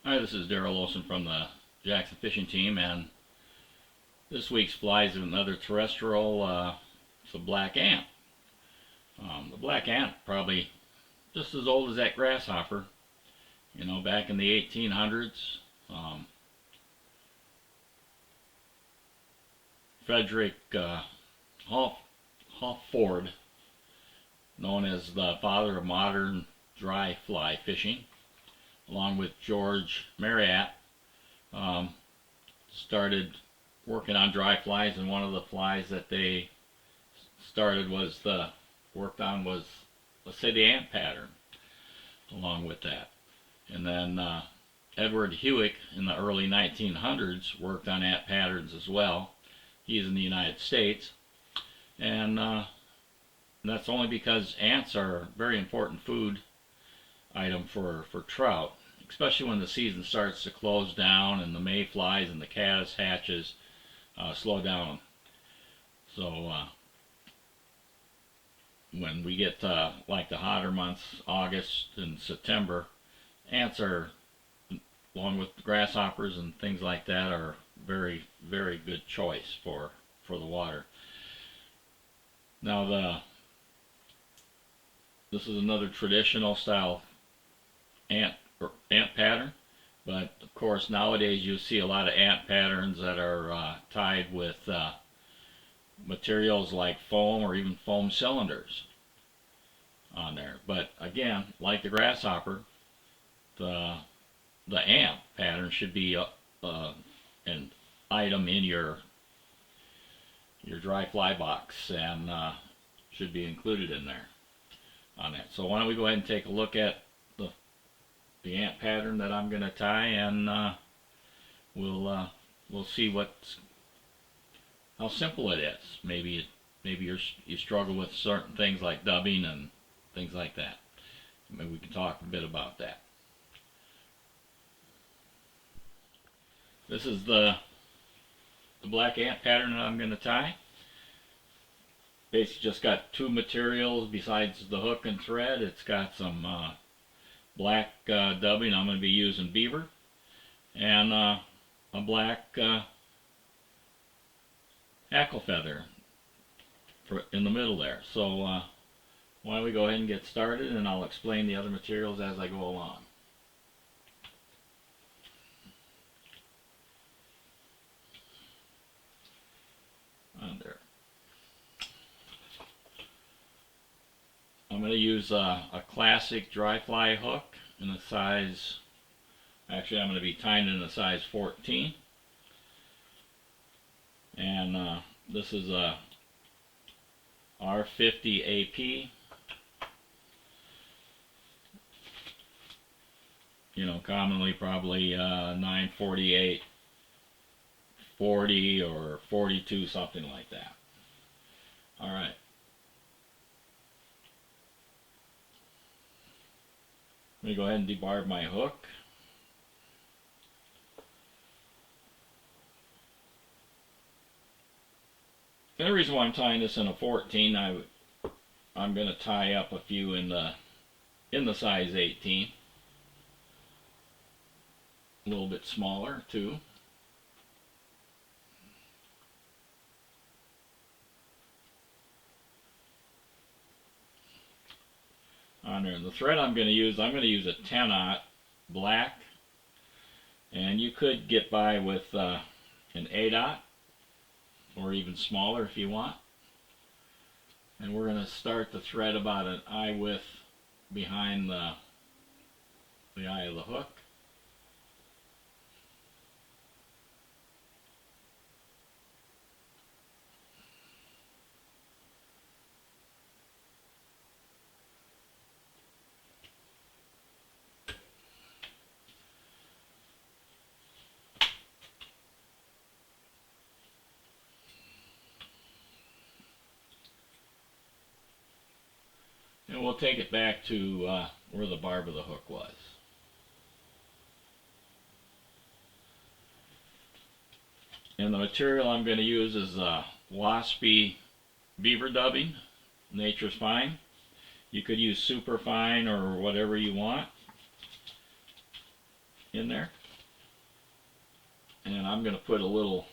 Hi, this is Daryl Olson from the Jackson Fishing Team, and this week's fly is another terrestrial. It's a black ant. The black ant probably just as old as that grasshopper. You know, back in the 1800s, Frederic Halford, known as the father of modern dry fly fishing, along with Edward Marryat, started working on dry flies, and one of the flies that they worked on was, let's say, the ant pattern along with that. And then Edward Hewitt in the early 1900s worked on ant patterns as well. He's in the United States, and that's only because ants are a very important food item for trout, especially when the season starts to close down and the mayflies and the caddis hatches slow down. So when we get like the hotter months, August and September, ants are, along with grasshoppers and things like that, are very, very good choice for the water. Now this is another traditional style ant pattern, but of course nowadays you see a lot of ant patterns that are tied with materials like foam or even foam cylinders on there. But again, like the grasshopper, the ant pattern should be an item in your dry fly box, and should be included in there on that. So why don't we go ahead and take a look at the ant pattern that I'm going to tie, and we'll see how simple it is. Maybe you struggle with certain things like dubbing and things like that. Maybe we can talk a bit about that. This is the black ant pattern that I'm going to tie. Basically just got two materials besides the hook and thread. It's got some black dubbing. I'm going to be using Beaver, and a black hackle feather in the middle there. So why don't we go ahead and get started, and I'll explain the other materials as I go along. On there. I'm going to use a classic dry fly hook in a size, actually I'm going to be tying it in a size 14. And this is a R50 AP. You know, commonly probably 948, 40 or 42, something like that. All right. Let me go ahead and debarb my hook. The only reason why I'm tying this in a 14, I'm going to tie up a few in the size 18, a little bit smaller too. On there, the thread I'm going to use a 10-aught black, and you could get by with an 8-aught or even smaller if you want. And we're going to start the thread about an eye width behind the eye of the hook. And we'll take it back to where the barb of the hook was. And the material I'm going to use is waspy beaver dubbing, Nature's Fine. You could use super fine or whatever you want in there. And I'm going to put a little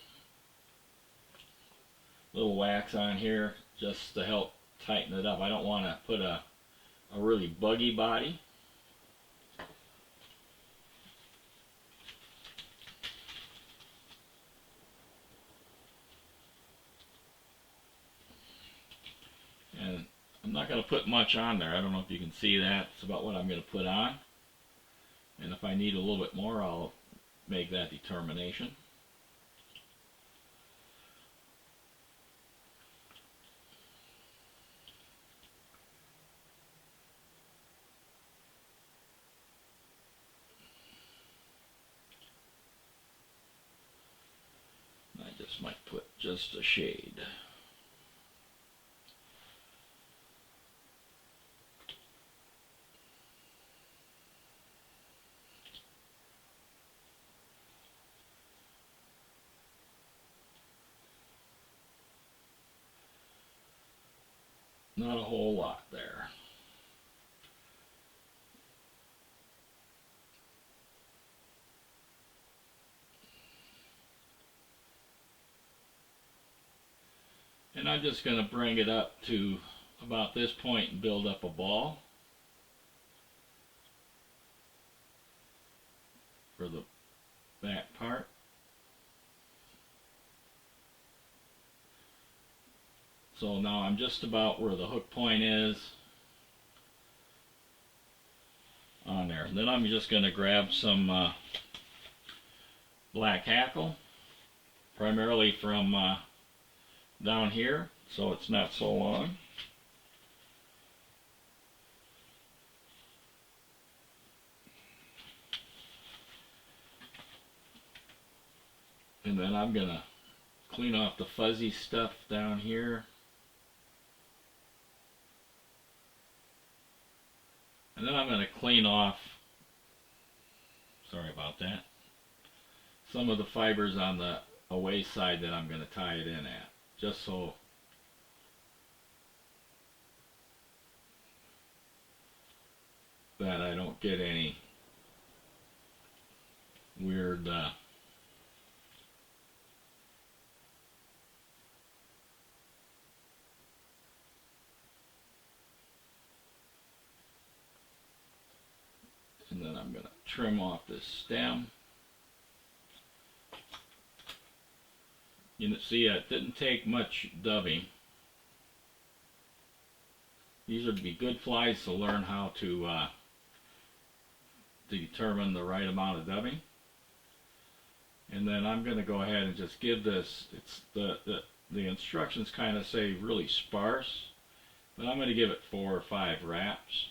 wax on here just to help tighten it up. I don't want to put a really buggy body. And I'm not going to put much on there. I don't know if you can see that. It's about what I'm going to put on. And if I need a little bit more, I'll make that determination. I just might put just a shade. Not a whole lot there. And I'm just going to bring it up to about this point and build up a ball for the back part. So now I'm just about where the hook point is on there. And then I'm just going to grab some black hackle, primarily from down here, so it's not so long. And then I'm going to clean off the fuzzy stuff down here. And then I'm going to clean off, sorry about that, some of the fibers on the away side that I'm going to tie it in at, just so that I don't get any weird and then I'm going to trim off this stem. You can see it didn't take much dubbing. These would be good flies to learn how to determine the right amount of dubbing. And then I'm going to go ahead and just give this, it's the instructions kind of say really sparse, but I'm going to give it 4 or 5 wraps.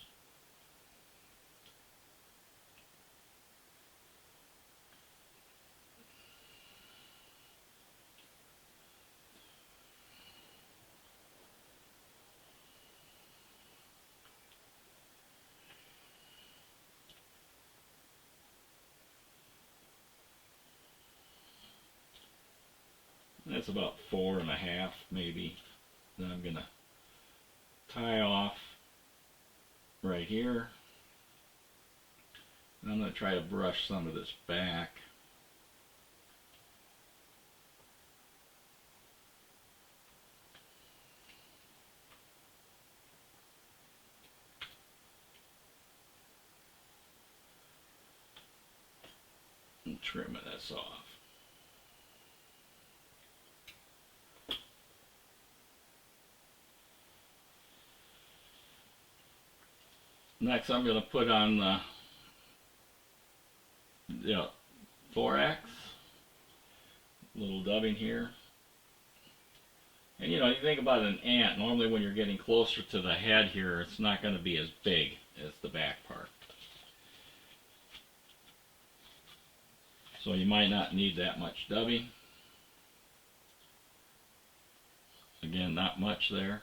That's about 4.5 maybe. Then I'm going to tie off right here. And I'm going to try to brush some of this back. And trim this off. Next, I'm going to put on the thorax, little dubbing here. And you know, you think about an ant, normally when you're getting closer to the head here, it's not going to be as big as the back part. So you might not need that much dubbing. Again, not much there.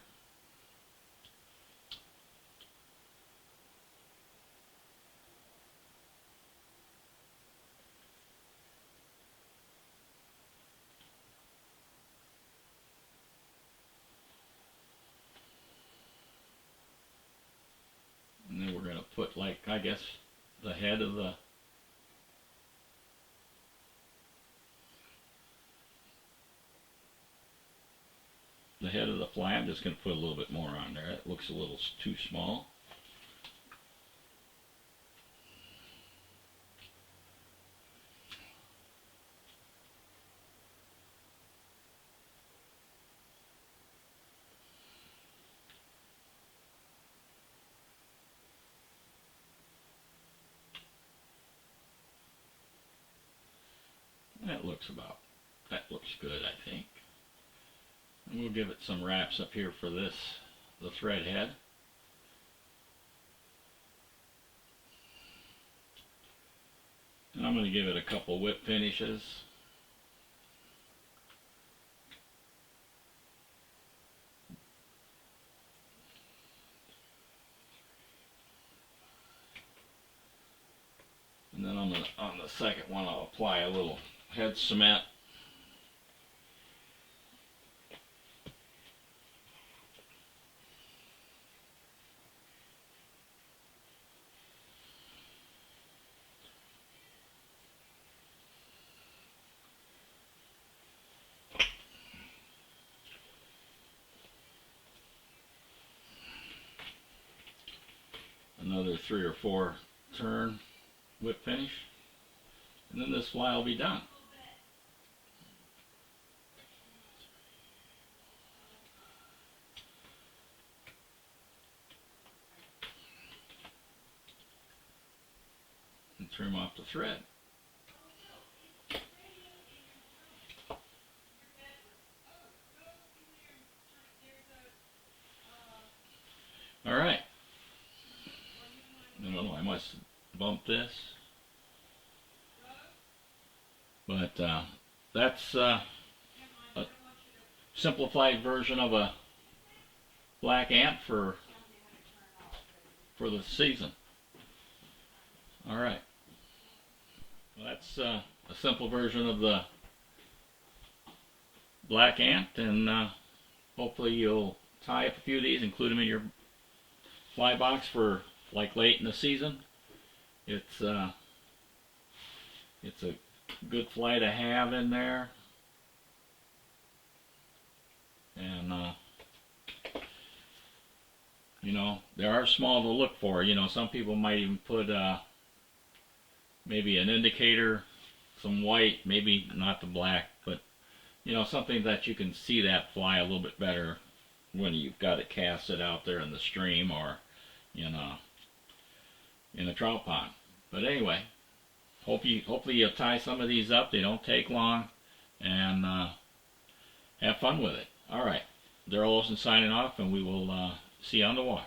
And then we're going to put, like, I guess, the head of the head of the fly. I'm just going to put a little bit more on there. It looks a little too small. That looks good, I think. And we'll give it some wraps up here for the thread head. And I'm going to give it a couple whip finishes. And then on the second one, I'll apply a little head cement. Another 3 or 4 turn whip finish, and then this fly will be done. And trim off the thread. All right. I don't know, I must bump this. But that's a simplified version of a black ant for the season. All right. Well, that's a simple version of the black ant, and hopefully you'll tie up a few of these, include them in your fly box for like late in the season. It's a good fly to have in there, and you know, they are small to look for. You know, some people might even put maybe an indicator, some white, maybe not the black, but you know, something that you can see that fly a little bit better when you've got it casted out there in the stream or in a trout pond. But anyway, hopefully you'll tie some of these up. They don't take long, and have fun with it. All right, Daryl Olson signing off, and we will see you on the water.